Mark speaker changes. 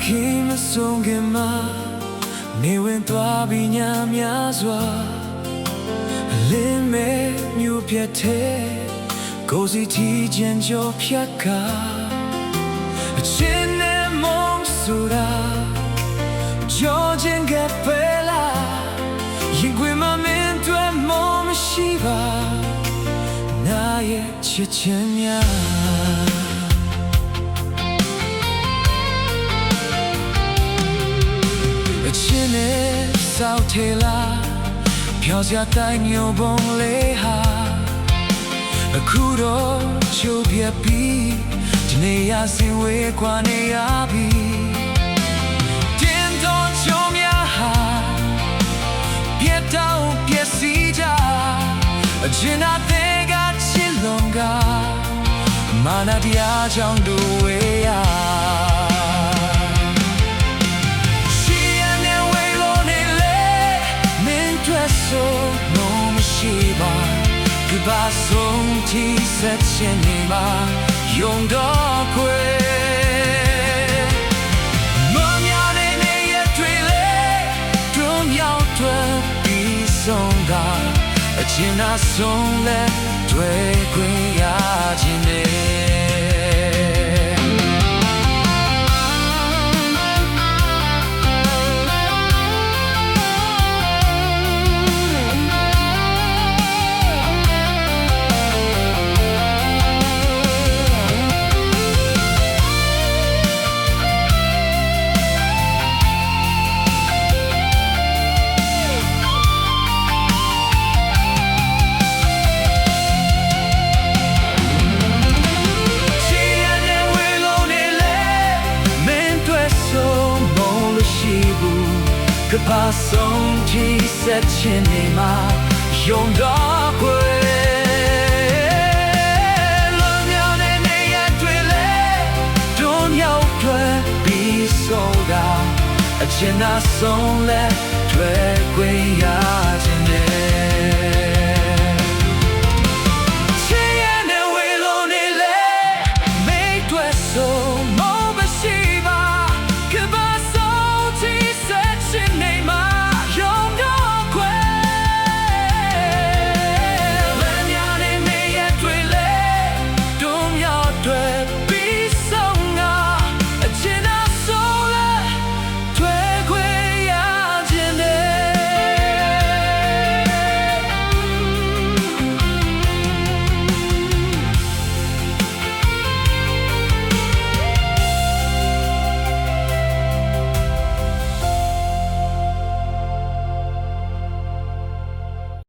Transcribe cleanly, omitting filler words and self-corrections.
Speaker 1: ခင်မဆုံးခင်မှာနေဝင်သွားပြီးညများစွာလင်းမဲ့မြို့ပြတ်တဲ့ကိုစီတီချင်းကြောဖြတ်ကာအချင်းနဲ့မုန်းဆိုတာကြောချင်းကပဲလားရင်ခွေမမင်းတွေ့မမရှိပါနာရဲ့ချစ်ချင်းများချင်းနဲ့စောက်ထေလာဖြောစရာတိုင်းမျိုးပုံလေးဟာအခုတော့ချိုးပြပြီးဒီနေရာစင်ဝေးခွာနေရပြီတင်းတော့ချုံများဟာပြတ်တောင်ပြည့်စည်ကြအကျဉ်းအသေးကချစ်လုံးကမာနတရားကြောင့်တို့ဝေးရကဘာဆုံးထိဆက်ချင်နေမှာယုံတော့ခွေမမြနဲ့နေရတွေ့လေတွုံရောက်တွေ့ပြီးဆုံးကအချင်းအဆုံးလဲတွေ့ခွင့်ရခြင်းနဲ့ကဘာဆုံးထိဆက်ချင်နေမှာယုံတော့ခွေလွန်မြောက်တဲ့နေရာတွေလေတွန်းရောက်တွေ့ပြီးဆုံးတာအချင်းအဆုံးလဲတွေ့ခွင့်ရ